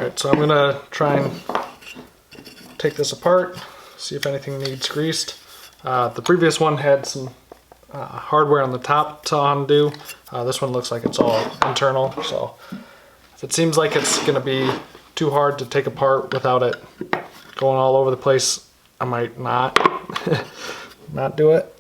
Alright, so I'm gonna try and take this apart, see if anything needs greased. The previous one had some hardware on the top to undo. This one looks like it's all internal, so if it seems like it's gonna be too hard to take apart without it going all over the place, I might not not do it.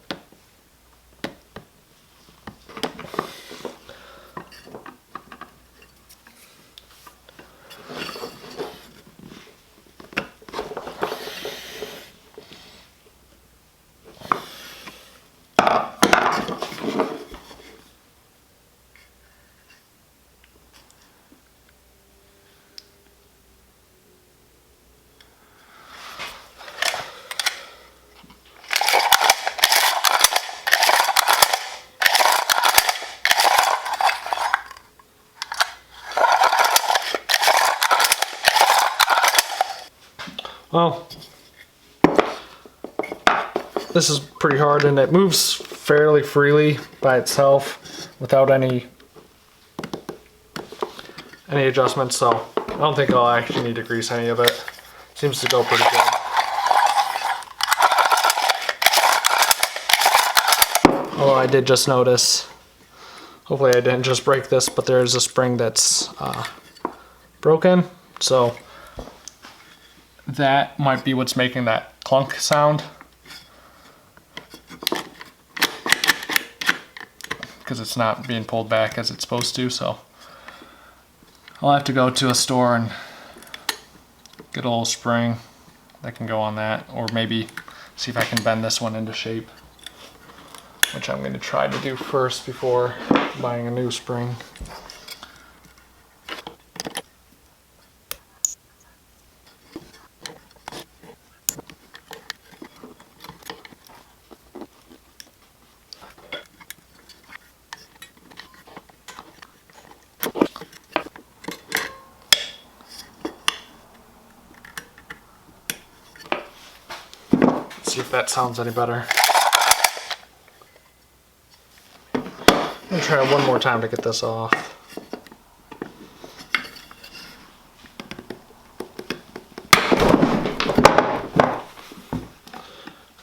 Well, this is pretty hard and it moves fairly freely by itself without any adjustments, so I don't think I'll actually need to grease any of it. Seems to go pretty good. Although I did just notice, hopefully I didn't just break this, but there is a spring that's broken, so that might be what's making that clunk sound, because it's not being pulled back as it's supposed to. So I'll have to go to a store and get a little spring that can go on that, or maybe see if I can bend this one into shape, which I'm going to try to do first before buying a new spring. See if that sounds any better. I'm gonna try one more time to get this off.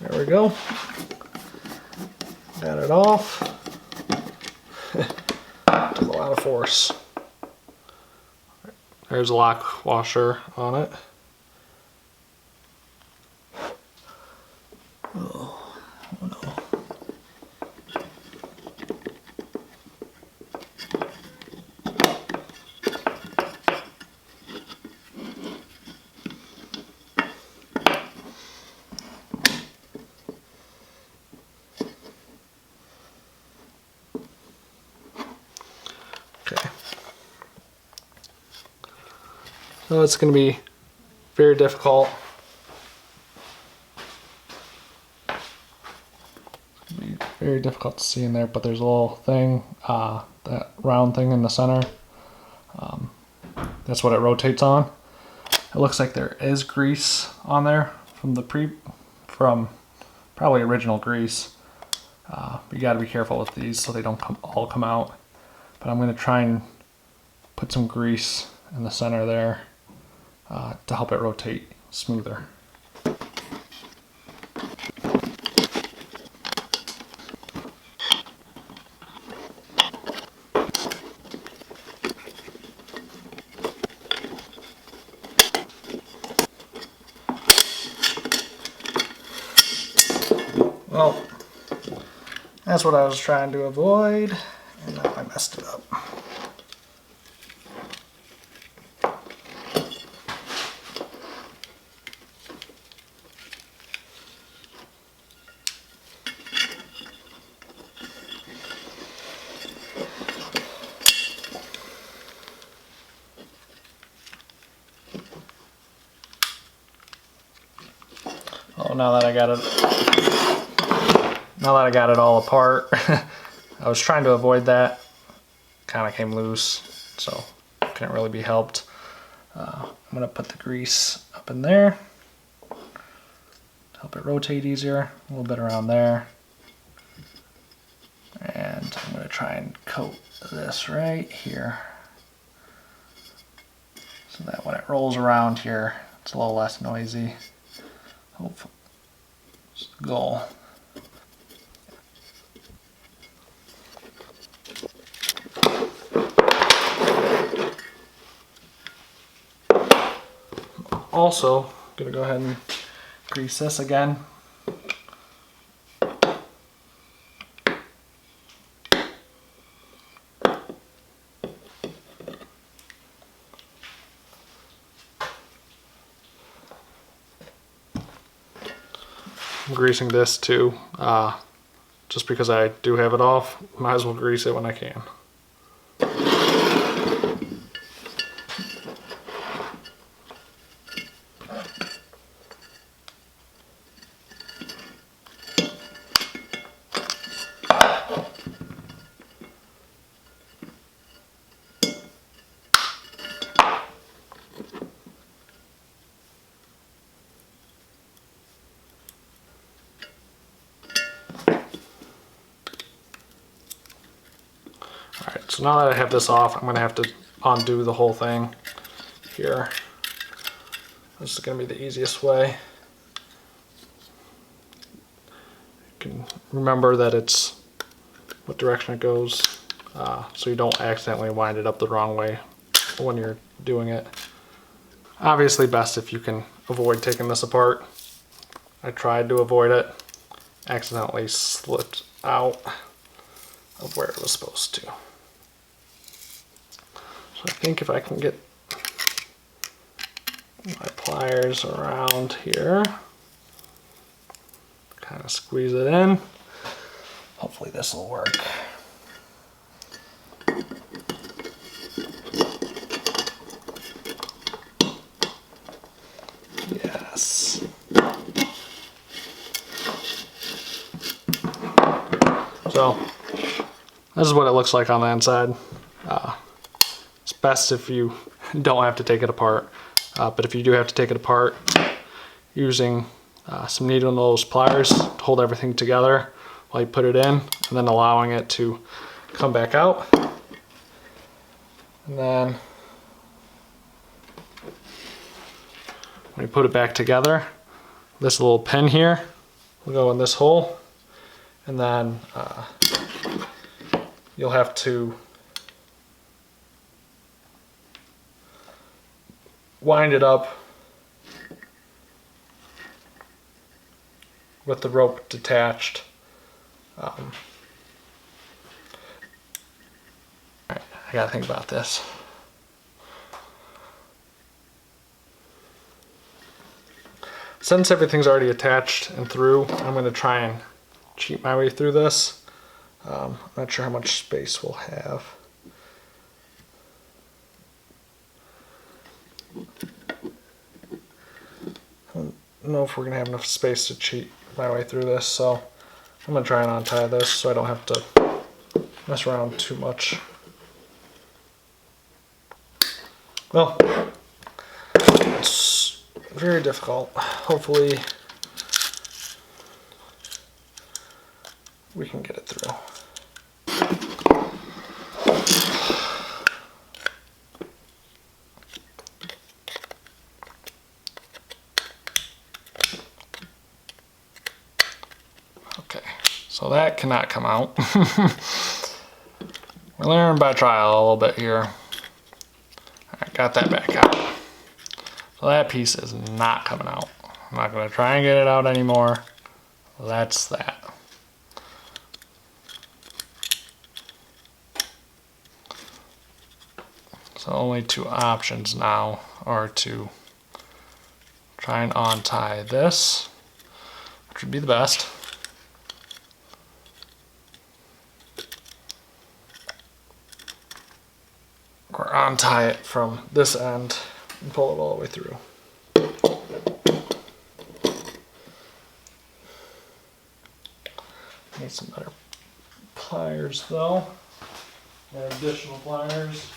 There we go. Got it off. Took a lot of force. There's a lock washer on it. Oh no. Okay. So it's going to be very difficult. Very difficult to see in there, but there's a little thing, that round thing in the center. That's what it rotates on. It looks like there is grease on there from probably original grease. You got to be careful with these so they don't all come out. But I'm going to try and put some grease in the center there to help it rotate smoother. Well, that's what I was trying to avoid, and now I messed it up. Oh, now that I got it all apart, I was trying to avoid that. Kind of came loose, so couldn't really be helped. I'm gonna put the grease up in there to help it rotate easier. A little bit around there, and I'm gonna try and coat this right here so that when it it rolls around here, it's a little less noisy. Hopefully, that's the goal. Also, gonna go ahead and grease this again. I'm greasing this too, just because I do have it off. Might as well grease it when I can. Alright, so now that I have this off, I'm going to have to undo the whole thing here. This is going to be the easiest way. You can remember that it's what direction it goes, so you don't accidentally wind it up the wrong way when you're doing it. Obviously best if you can avoid taking this apart. I tried to avoid it, accidentally slipped out of where it was supposed to. So I think if I can get my pliers around here, kind of squeeze it in, hopefully this will work. Yes. So this is what it looks like on the inside. It's best if you don't have to take it apart, but if you do have to take it apart, using some needle nose pliers to hold everything together while you put it in, and then allowing it to come back out. And then when you put it back together, this little pin here will go in this hole, and then you'll have to wind it up with the rope detached. Alright, I gotta think about this. Since everything's already attached and through, I'm going to try and cheat my way through this. I'm not sure how much space we'll have. I don't know if we're going to have enough space to cheat my way through this, so I'm going to try and untie this so I don't have to mess around too much. Well, it's very difficult. Hopefully we can get it through. Okay, so that cannot come out. We're learning by trial a little bit here. I got that back out. So that piece is not coming out. I'm not going to try and get it out anymore. That's that. So only two options now are to try and untie this, which would be the best. Or untie it from this end and pull it all the way through. Need some better pliers though. Additional pliers.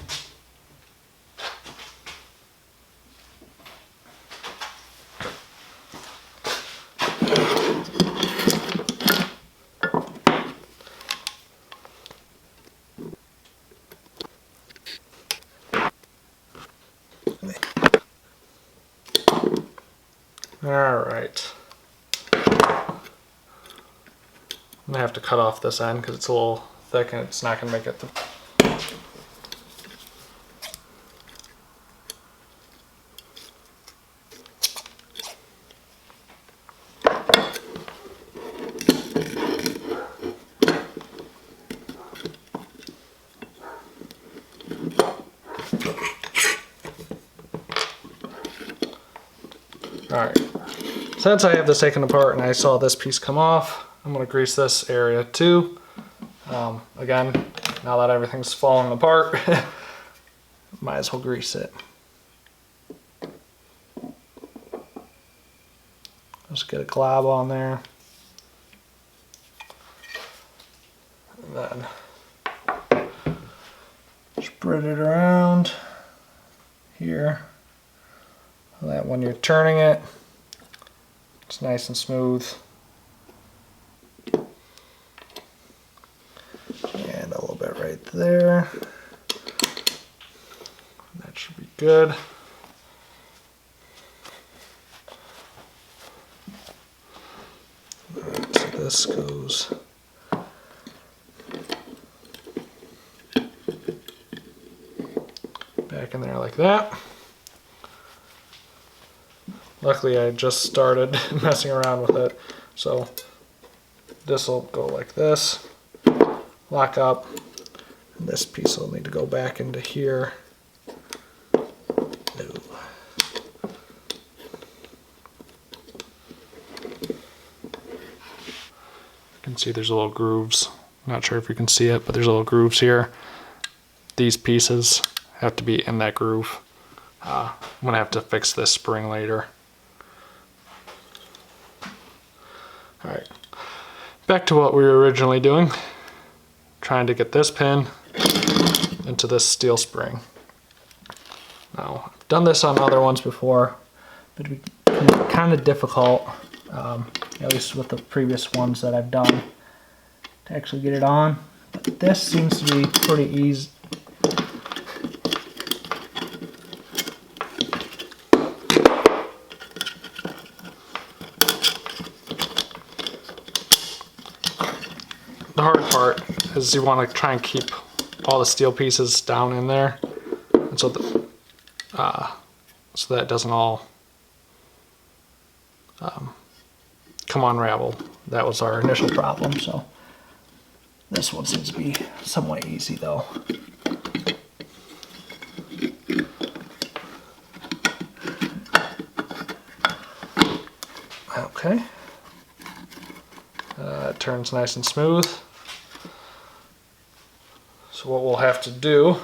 All right. I'm gonna have to cut off this end because it's a little thick and it's not gonna make it through. All right, since I have this taken apart and I saw this piece come off, I'm gonna grease this area too. Again, now that everything's falling apart, might as well grease it. Just get a glob on there. And then spread it around here. So that when you're turning it, it's nice and smooth. And a little bit right there. That should be good. Alright, so this goes back in there like that. Luckily I just started messing around with it, so this will go like this, lock up, and this piece will need to go back into here. You can see there's little grooves. I'm not sure if you can see it, but there's little grooves here. These pieces have to be in that groove. I'm gonna have to fix this spring later. Alright, back to what we were originally doing. Trying to get this pin into this steel spring. Now, I've done this on other ones before, but it can be kind of difficult, at least with the previous ones that I've done, to actually get it on. But this seems to be pretty easy. The hard part is you want to try and keep all the steel pieces down in there, and so so that it doesn't all come unravel. That was our initial problem. So this one seems to be somewhat easy though. Okay, it turns nice and smooth. So what we'll have to do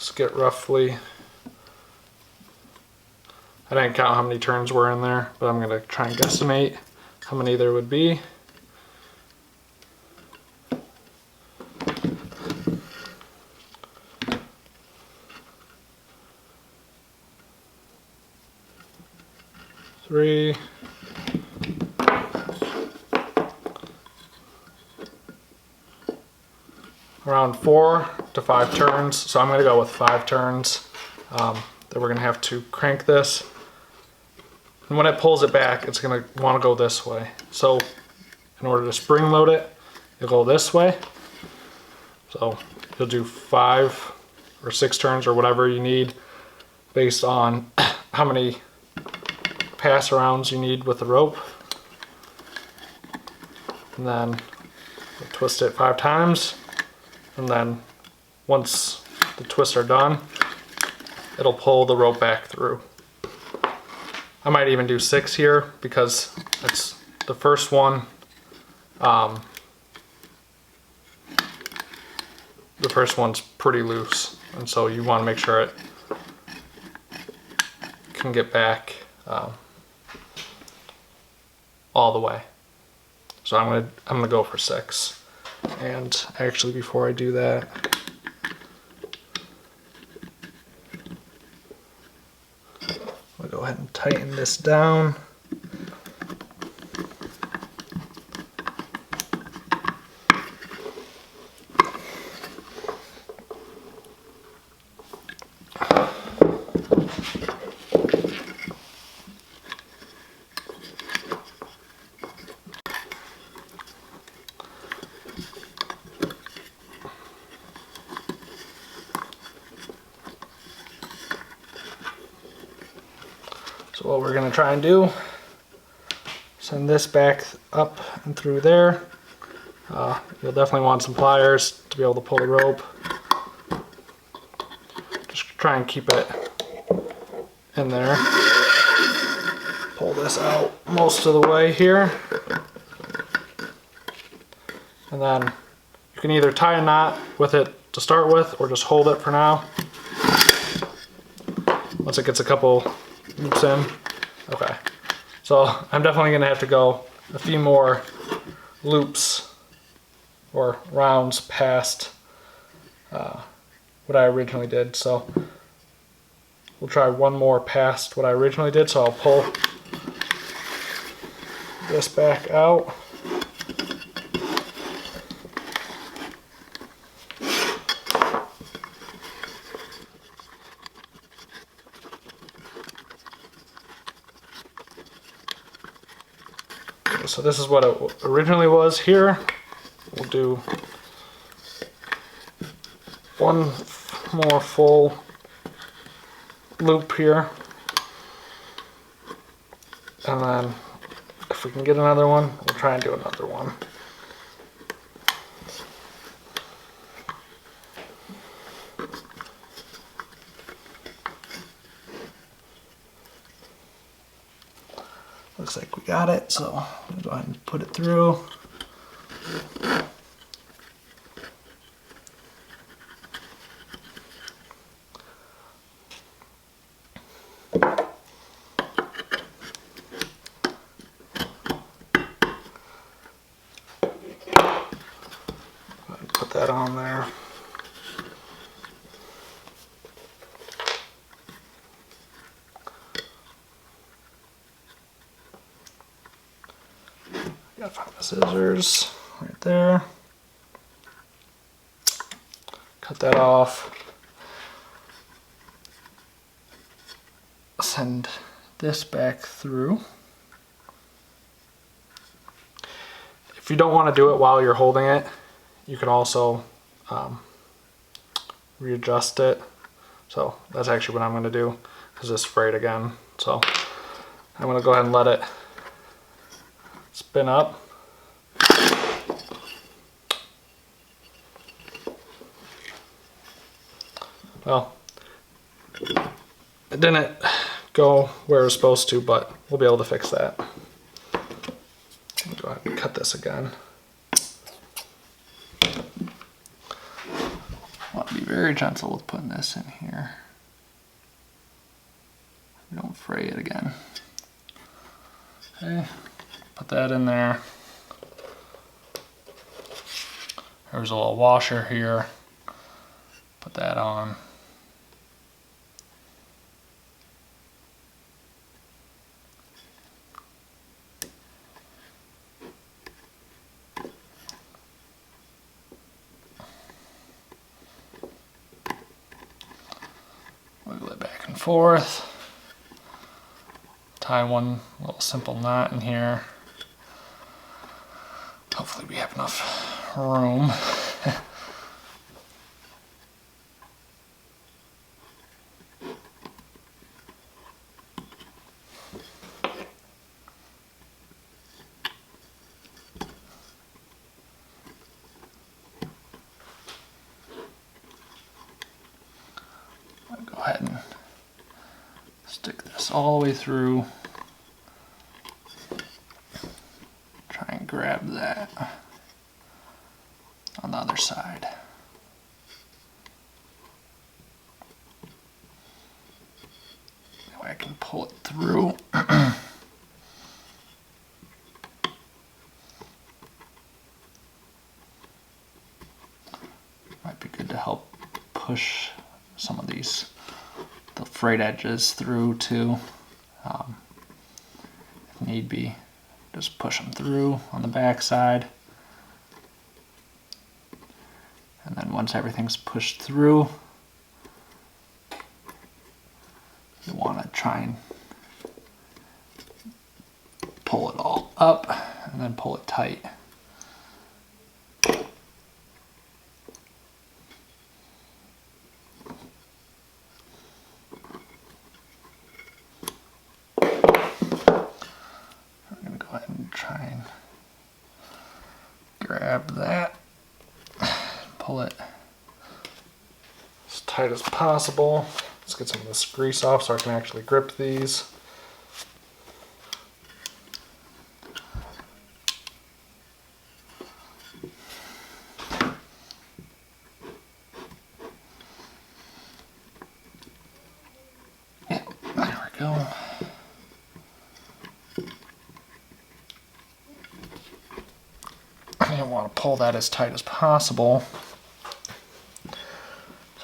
is get roughly, I didn't count how many turns were in there, but I'm going to try and guesstimate how many there would be. Three. Around 4 to 5 turns, so I'm going to go with 5 turns. Then we're going to have to crank this, and when it pulls it back, it's going to want to go this way. So in order to spring load it, you'll go this way. So you'll do 5 or 6 turns or whatever you need based on how many pass arounds you need with the rope. And then we'll twist it 5 times. And then once the twists are done, it'll pull the rope back through. I might even do 6 here because it's the first one. The first one's pretty loose, and so you want to make sure it can get back all the way. So I'm gonna go for 6. And actually, before I do that, I'll go ahead and tighten this down. what we're gonna try and do. Send this back up and through there. You'll definitely want some pliers to be able to pull the rope. Just try and keep it in there. Pull this out most of the way here. And then you can either tie a knot with it to start with or just hold it for now. Once it gets a couple loops in. Okay. So I'm definitely gonna have to go a few more loops or rounds past what I originally did. So we'll try one more past what I originally did. So I'll pull this back out. So this is what it originally was here. We'll do one more full loop here. And then if we can get another one, we'll try and do another one. Looks like we got it, so I'm gonna go ahead and put it through. Put that on there. Gotta find the scissors right there. Cut that off. Send this back through. If you don't want to do it while you're holding it, you can also readjust it. So that's actually what I'm going to do because it's frayed again. So I'm going to go ahead and let it spin up. Well, it didn't go where it was supposed to, but we'll be able to fix that. Go ahead and cut this again. I want to be very gentle with putting this in here. We don't fray it again. Okay, put that in there. There's a little washer here. Put that on. Wiggle it back and forth. Tie one little simple knot in here. Hopefully we have enough room. Go ahead and stick this all the way through. Try and grab that on the other side. That way I can pull it through. Might be good to help push some of the frayed edges through too. If need be, just push them through on the back side. And then once everything's pushed through, you want to try and pull it all up and then pull it tight. pull it as tight as possible. Let's get some of this grease off so I can actually grip these. There we go. I want to pull that as tight as possible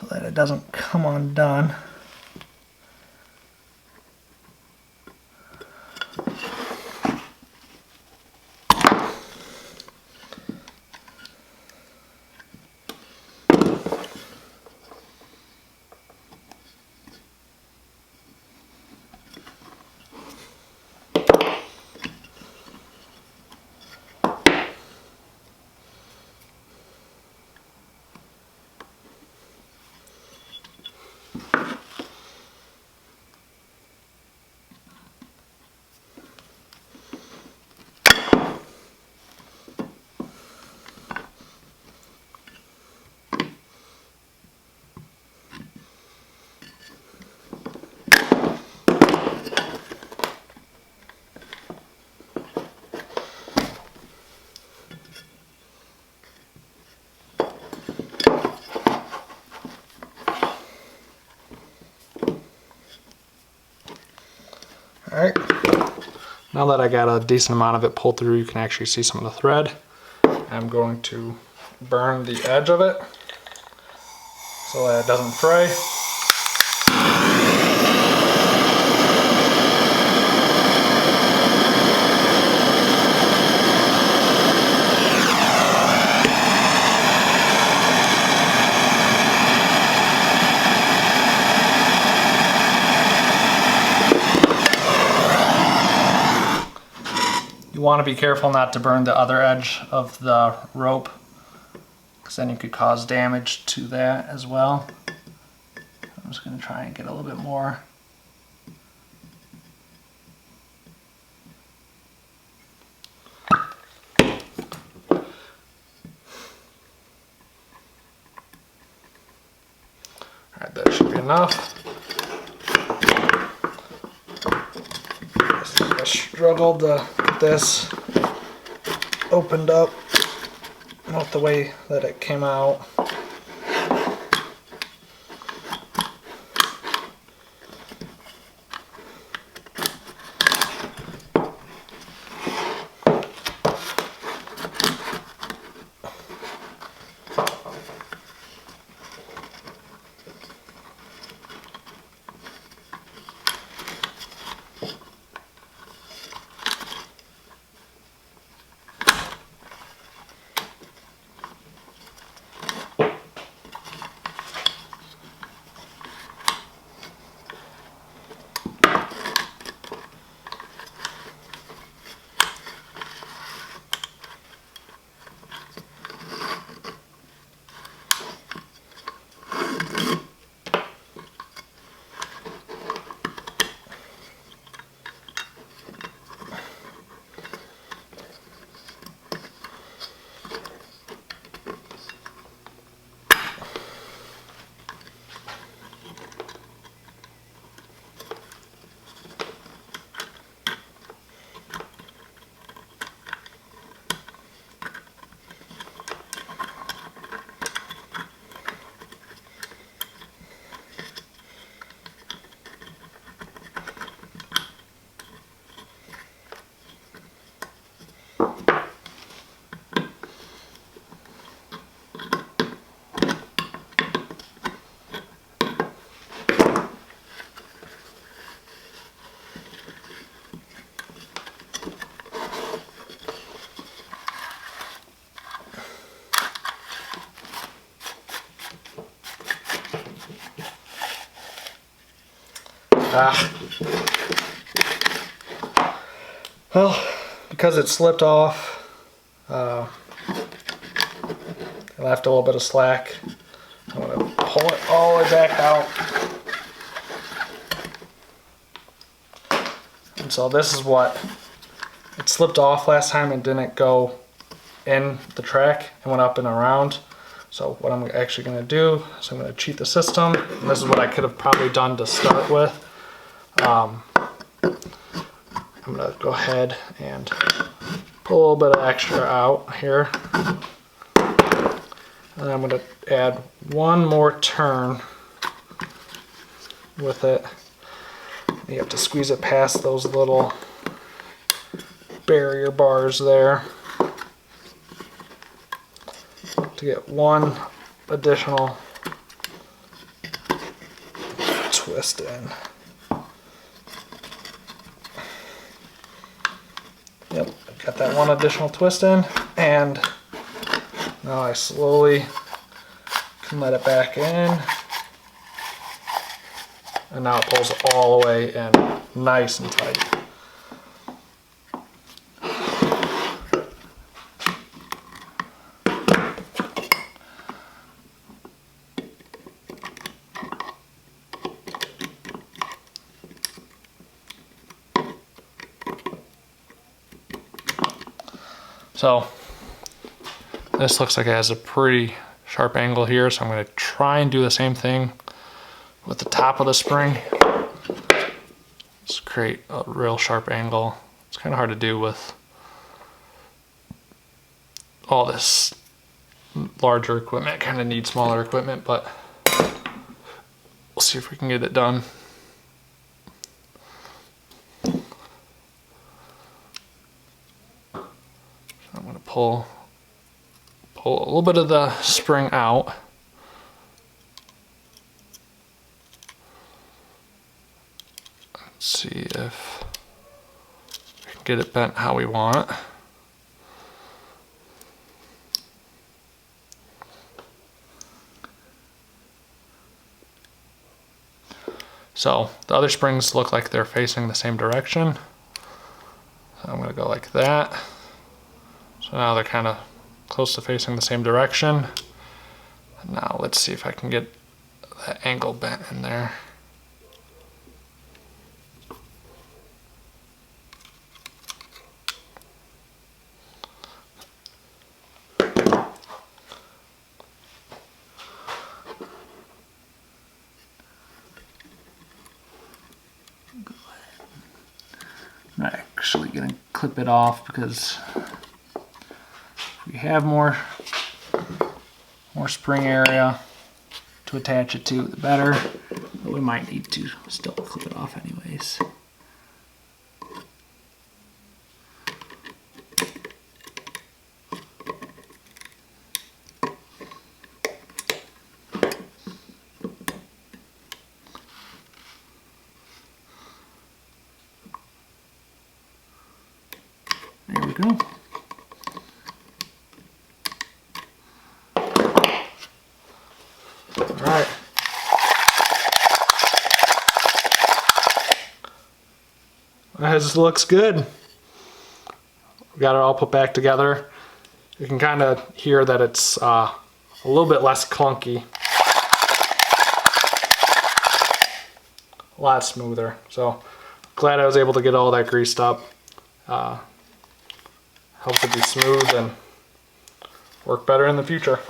so that it doesn't come undone. Alright, now that I got a decent amount of it pulled through, you can actually see some of the thread. I'm going to burn the edge of it so that it doesn't fray. You want to be careful not to burn the other edge of the rope, because then you could cause damage to that as well. I'm just going to try and get a little bit more. Alright, that should be enough. I struggled to get this opened up, not the way that it came out. Well, because it slipped off, it left a little bit of slack. I'm going to pull it all the way back out. And so this is what, it slipped off last time and didn't go in the track and went up and around. So what I'm actually going to do is I'm going to cheat the system. And this is what I could have probably done to start with. I'm going to go ahead and pull a little bit of extra out here. And I'm going to add one more turn with it. You have to squeeze it past those little barrier bars there to get one additional twist in. Yep, got that one additional twist in, and now I slowly can let it back in, and now it pulls all the way in nice and tight. So this looks like it has a pretty sharp angle here, so I'm going to try and do the same thing with the top of the spring. Just create a real sharp angle. It's kind of hard to do with all this larger equipment. It kind of needs smaller equipment, but we'll see if we can get it done. I'm going to pull a little bit of the spring out. Let's see if we can get it bent how we want. So the other springs look like they're facing the same direction. So I'm going to go like that. So now they're kind of close to facing the same direction. And now let's see if I can get that angle bent in there. I'm actually going to clip it off because we have more spring area to attach it to, the better, but we might need to still clip it off anyways. There we go. Alright. This looks good. We got it all put back together. You can kind of hear that it's a little bit less clunky. A lot smoother. So glad I was able to get all that greased up. Helps it be smooth and work better in the future.